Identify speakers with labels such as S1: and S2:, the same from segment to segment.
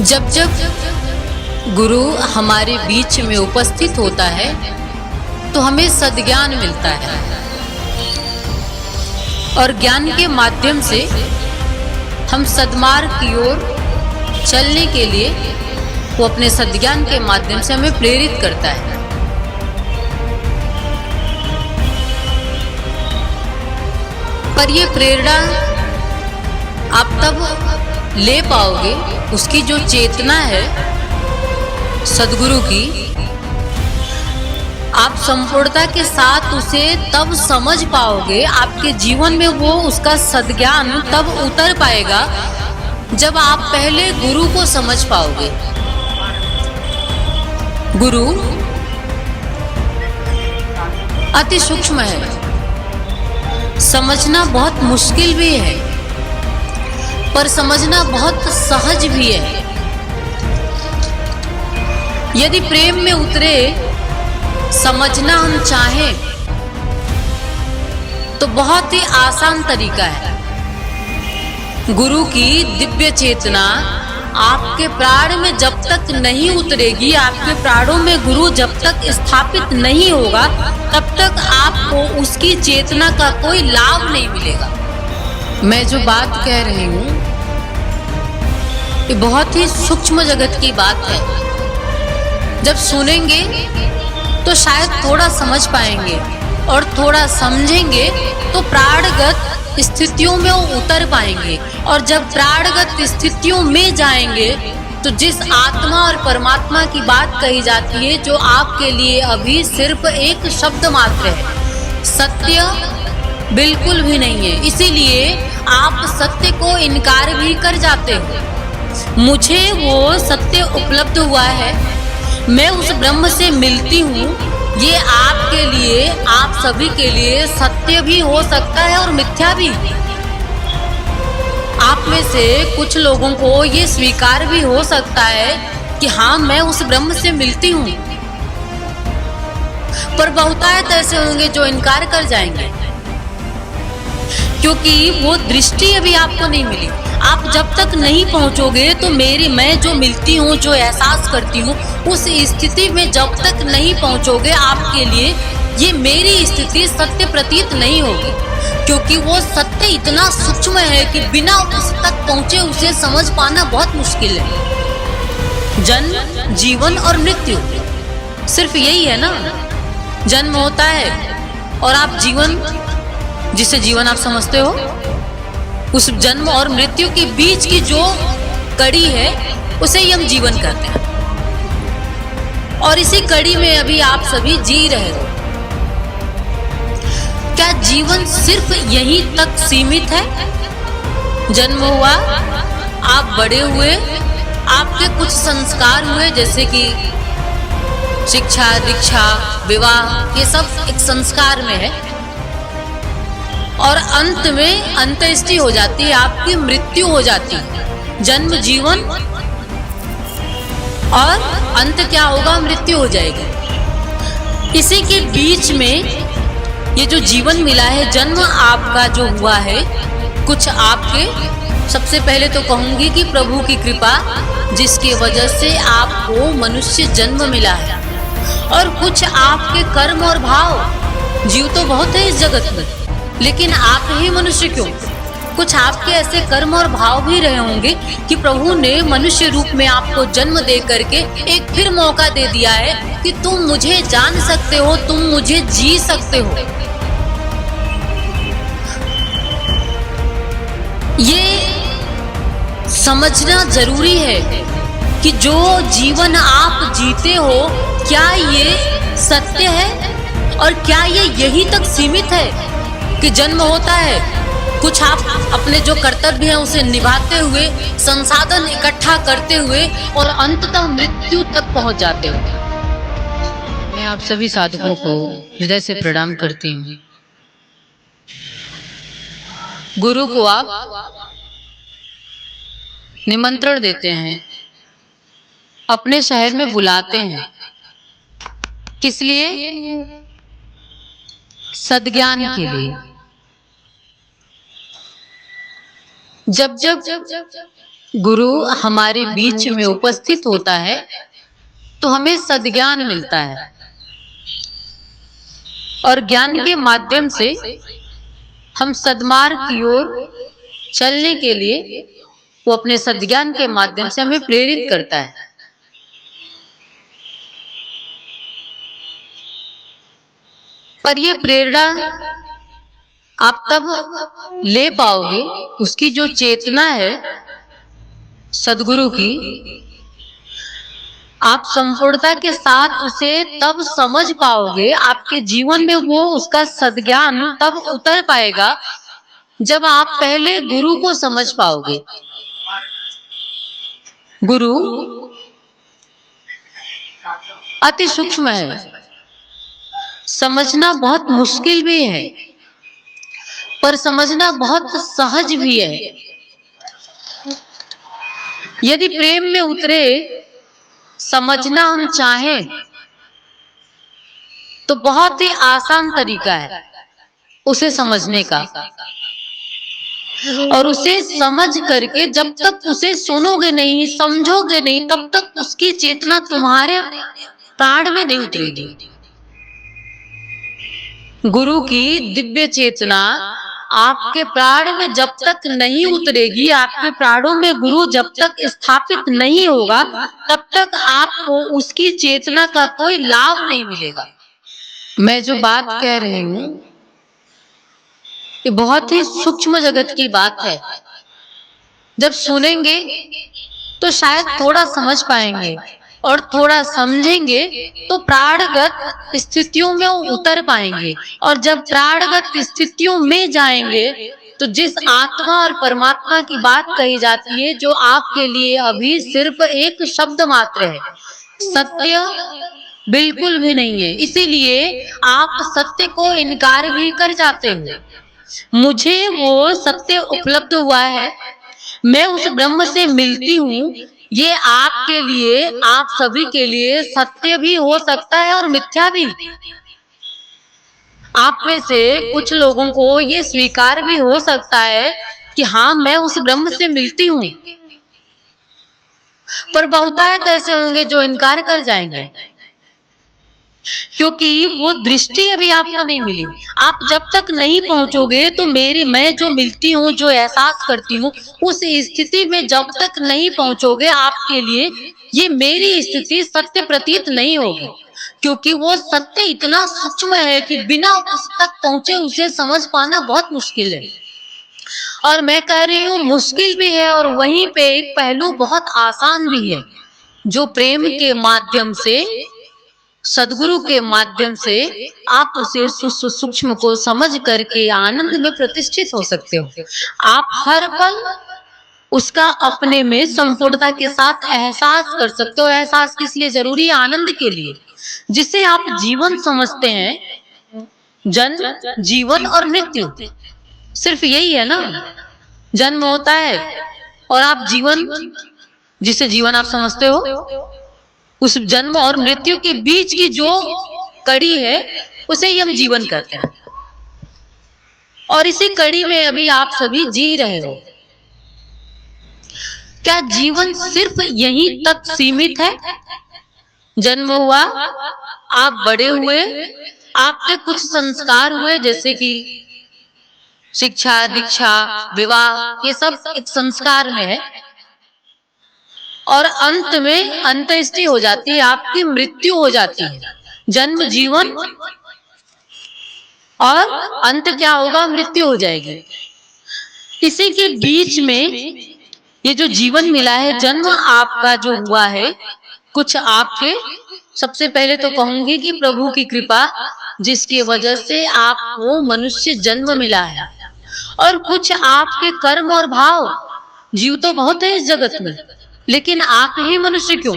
S1: जब जब गुरु हमारे बीच में उपस्थित होता है तो हमें सद्ज्ञान मिलता है और ज्ञान के माध्यम से हम सद्मार्ग की ओर चलने के लिए वो अपने सद्ज्ञान के माध्यम से हमें प्रेरित करता है। पर ये प्रेरणा आप तब ले पाओगे, उसकी जो चेतना है सदगुरु की, आप संपूर्णता के साथ उसे तब समझ पाओगे, आपके जीवन में वो उसका सद्ज्ञान तब उतर पाएगा जब आप पहले गुरु को समझ पाओगे। गुरु अति सूक्ष्म है, समझना बहुत मुश्किल भी है पर समझना बहुत सहज भी है। यदि प्रेम में उतरे समझना हम चाहें तो बहुत ही आसान तरीका है। गुरु की दिव्य चेतना आपके प्राण में जब तक नहीं उतरेगी, आपके प्राणों में गुरु जब तक स्थापित नहीं होगा, तब तक आपको उसकी चेतना का कोई लाभ नहीं मिलेगा। मैं जो बात कह रही हूं ये बहुत ही सूक्ष्म जगत की बात है। जब सुनेंगे तो शायद थोड़ा समझ पाएंगे और थोड़ा समझेंगे तो प्राणगत स्थितियों में वो उतर पाएंगे, और जब प्राणगत स्थितियों में जाएंगे तो जिस आत्मा और परमात्मा की बात कही जाती है, जो आपके लिए अभी सिर्फ एक शब्द मात्र है, सत्य बिल्कुल भी नहीं है, इसीलिए आप सत्य को इनकार भी कर जाते हो। मुझे वो सत्य उपलब्ध हुआ है, मैं उस ब्रह्म से मिलती हूँ, ये आपके लिए, आप सभी के लिए सत्य भी हो सकता है और मिथ्या भी। आप में से कुछ लोगों को ये स्वीकार भी हो सकता है कि हाँ मैं उस ब्रह्म से मिलती हूँ, पर बहुतायत ऐसे होंगे जो इनकार कर जाएंगे, क्योंकि वो दृष्टि अभी आपको नहीं मिली। आप जब तक नहीं पहुंचोगे तो मैं जो मिलती हूँ, जो एहसास करती हूँ, उस स्थिति में जब तक नहीं पहुंचोगे, आपके लिए ये मेरी स्थिति सत्य प्रतीत नहीं होगी, क्योंकि वो सत्य इतना सूक्ष्म है कि बिना उस तक पहुंचे उसे समझ पाना बहुत मुश्किल है। जन्म, जीवन और मृत्यु, सिर्फ यही है ना। जन्म होता है और आप जीवन, जिसे जीवन आप समझते हो, उस जन्म और मृत्यु के बीच की जो कड़ी है उसे ही हम जीवन कहते हैं, और इसी कड़ी में अभी आप सभी जी रहे हो। क्या जीवन सिर्फ यहीं तक सीमित है? जन्म हुआ, आप बड़े हुए, आपके कुछ संस्कार हुए, जैसे कि शिक्षा, दीक्षा, विवाह, ये सब एक संस्कार में है, और अंत में अंत्येष्टि हो जाती है, आपकी मृत्यु हो जाती है। जन्म, जीवन और अंत क्या होगा? मृत्यु हो जाएगी। इसी के बीच में ये जो जीवन मिला है, जन्म आपका जो हुआ है, कुछ आपके, सबसे पहले तो कहूंगी कि प्रभु की कृपा, जिसकी वजह से आपको मनुष्य जन्म मिला है, और कुछ आपके कर्म और भाव। जीव तो बहुत है इस जगत में, लेकिन आप ही मनुष्य क्यों? कुछ आपके ऐसे कर्म और भाव भी रहे होंगे कि प्रभु ने मनुष्य रूप में आपको जन्म दे करके एक फिर मौका दे दिया है कि तुम मुझे जान सकते हो, तुम मुझे जी सकते हो। ये समझना जरूरी है कि जो जीवन आप जीते हो, क्या ये सत्य है और क्या ये यहीं तक सीमित है कि जन्म होता है, कुछ आप अपने जो कर्तव्य हैं उसे निभाते हुए, संसाधन इकट्ठा करते हुए, और अंततः मृत्यु तक पहुंच जाते हो। मैं आप सभी साधकों को हृदय से प्रणाम करती हूँ। गुरु को आप निमंत्रण देते हैं, अपने शहर में बुलाते हैं, किस लिए? सद्ज्ञान के लिए। जब जब गुरु हमारे बीच में उपस्थित होता है तो हमें सद्ज्ञान मिलता है, और ज्ञान के माध्यम से हम सद्मार्ग की ओर चलने के लिए वो अपने सद्ज्ञान के माध्यम से हमें प्रेरित करता है। पर ये प्रेरणा आप तब ले पाओगे, उसकी जो चेतना है सदगुरु की, आप संपूर्णता के साथ उसे तब समझ पाओगे, आपके जीवन में वो उसका सद्ज्ञान तब उतर पाएगा जब आप पहले गुरु को समझ पाओगे। गुरु अति सूक्ष्म है, समझना बहुत मुश्किल भी है, पर समझना बहुत सहज भी है। यदि प्रेम में उतरे समझना हम चाहें तो बहुत ही आसान तरीका है उसे समझने का, और उसे समझ करके जब तक उसे सुनोगे नहीं, समझोगे नहीं, तब तक उसकी चेतना तुम्हारे प्राण में नहीं उतरेगी। गुरु की दिव्य चेतना आपके प्राण में जब तक नहीं उतरेगी, आपके प्राणों में गुरु जब तक स्थापित नहीं होगा, तब तक आपको उसकी चेतना का कोई लाभ नहीं मिलेगा। मैं जो बात कह रही हूं ये बहुत ही सूक्ष्म जगत की बात है। जब सुनेंगे तो शायद थोड़ा समझ पाएंगे, और थोड़ा समझेंगे तो प्राणगत स्थितियों में उतर पाएंगे, और जब प्राणगत स्थितियों में जाएंगे तो जिस आत्मा और परमात्मा की बात कही जाती है, जो आपके लिए अभी सिर्फ एक शब्द मात्र है, सत्य बिल्कुल भी नहीं है, इसीलिए आप सत्य को इनकार भी कर जाते हो। मुझे वो सत्य उपलब्ध हुआ है, मैं उस ब्रह्म से मिलती हूँ, ये आपके लिए, आप सभी के लिए सत्य भी हो सकता है और मिथ्या भी। आप में से कुछ लोगों को ये स्वीकार भी हो सकता है कि हाँ मैं उस ब्रह्म से मिलती हूँ, पर बहुतायत ऐसे होंगे जो इनकार कर जाएंगे, क्योंकि वो दृष्टि अभी आपको नहीं मिली। आप जब तक नहीं पहुंचोगे तो मैं जो मिलती हूँ, जो एहसास करती हूँ, उस स्थिति में जब तक नहीं पहुंचोगे, आपके लिए ये मेरी स्थिति सत्य प्रतीत नहीं होगी, क्योंकि वो सत्य इतना सूक्ष्म है कि बिना उस तक पहुंचे उसे समझ पाना बहुत मुश्किल है। और मैं कह रही हूँ मुश्किल भी है, और वहीं पे एक पहलू बहुत आसान भी है, जो प्रेम के माध्यम से, सदगुरु के माध्यम से आप उसे सूक्ष्म को समझ करके आनंद में प्रतिष्ठित हो सकते हो। आप हर पल उसका अपने में संपूर्णता के साथ एहसास कर सकते हो। एहसास किस लिए जरूरी है? आनंद के लिए। जिसे आप जीवन समझते हैं, जन्म, जीवन और मृत्यु, सिर्फ यही है ना। जन्म होता है और आप जीवन, जिसे जीवन आप समझते हो, उस जन्म और मृत्यु के बीच की जो कड़ी है उसे ही हम जीवन कहते हैं, और इसी कड़ी में अभी आप सभी जी रहे हो। क्या जीवन सिर्फ यहीं तक सीमित है? जन्म हुआ, आप बड़े हुए, आपके कुछ संस्कार हुए, जैसे कि शिक्षा, दीक्षा, विवाह, ये सब एक संस्कार में है, और अंत में अंत्येष्टि हो जाती है, आपकी मृत्यु हो जाती है। जन्म, जीवन, और अंत क्या होगा? मृत्यु हो जाएगी। इसी के बीच में ये जो जीवन मिला है, जन्म आपका जो हुआ है, कुछ आपके, सबसे पहले तो कहूंगी कि प्रभु की कृपा, जिसकी वजह से आपको मनुष्य जन्म मिला है, और कुछ आपके कर्म और भाव। जीव तो बहुत है इस जगत में, लेकिन आप ही मनुष्य क्यों?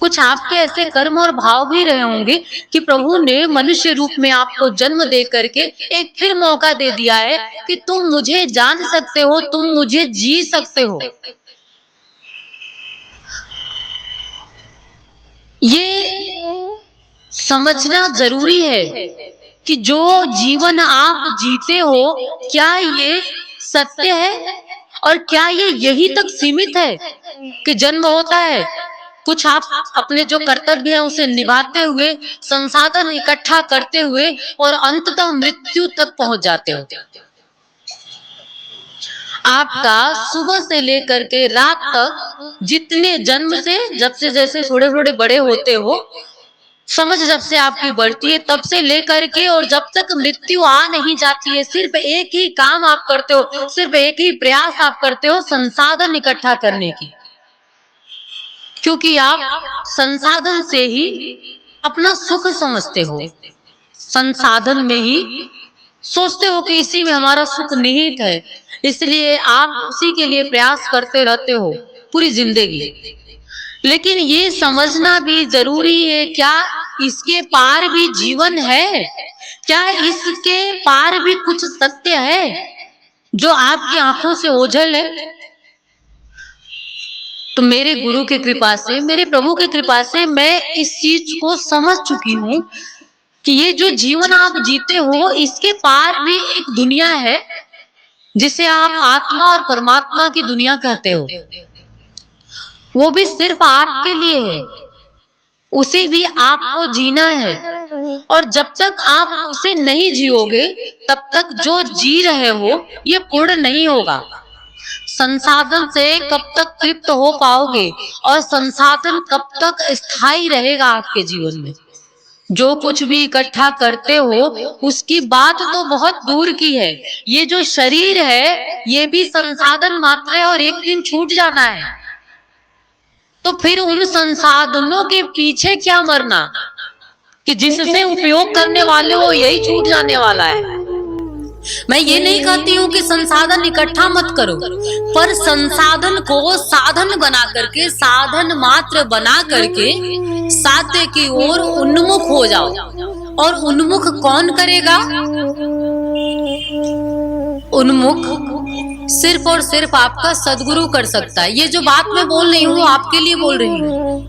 S1: कुछ आपके ऐसे कर्म और भाव भी रहे होंगे कि प्रभु ने मनुष्य रूप में आपको जन्म दे करके एक फिर मौका दे दिया है कि तुम मुझे जान सकते हो, तुम मुझे जी सकते हो। ये समझना जरूरी है कि जो जीवन आप जीते हो, क्या ये सत्य है? और क्या ये यही तक सीमित है कि जन्म होता है, कुछ आप अपने जो कर्तव्य है उसे निभाते हुए, संसाधन इकट्ठा करते हुए और अंततः मृत्यु तक पहुंच जाते हो। आपका सुबह से लेकर के रात तक जितने जन्म से, जब से जैसे थोड़े थोड़े बड़े होते हो, समझ जब से आपकी बढ़ती है तब से लेकर के और जब तक मृत्यु आ नहीं जाती है, सिर्फ एक ही काम आप करते हो, सिर्फ एक ही प्रयास आप करते हो, संसाधन इकट्ठा करने की। क्योंकि आप संसाधन से ही अपना सुख समझते हो, संसाधन में ही सोचते हो कि इसी में हमारा सुख निहित है, इसलिए आप उसी के लिए प्रयास करते रहते हो पूरी जिंदगी। लेकिन ये समझना भी जरूरी है, क्या इसके पार भी जीवन है? क्या इसके पार भी कुछ सत्य है जो आपकी आंखों से ओझल है? तो मेरे गुरु की कृपा से, मेरे प्रभु की कृपा से मैं इस चीज को समझ चुकी हूँ कि ये जो जीवन आप जीते हो, इसके पार भी एक दुनिया है जिसे आप आत्मा और परमात्मा की दुनिया कहते हो। वो भी सिर्फ आपके लिए है, उसे भी आपको जीना है। और जब तक आप उसे नहीं जियोगे तब तक जो जी रहे हो ये पूर्ण नहीं होगा। संसाधन से कब तक तृप्त हो पाओगे और संसाधन कब तक स्थायी रहेगा आपके जीवन में? जो कुछ भी इकट्ठा करते हो उसकी बात तो बहुत दूर की है, ये जो शरीर है ये भी संसाधन मात्र है और एक दिन छूट जाना है। तो फिर उन संसाधनों के पीछे क्या मरना कि जिससे उपयोग करने वाले हो यही छूट जाने वाला है। मैं ये नहीं कहती हूँ कि संसाधन इकट्ठा मत करो, पर संसाधन को साधन बना करके, साधन मात्र बना करके साध्य की ओर उन्मुख हो जाओ। और उन्मुख कौन करेगा? उन्मुख सिर्फ और सिर्फ आपका सदगुरु कर सकता है। ये जो बात मैं बोल रही हूँ आपके लिए बोल रही हूँ।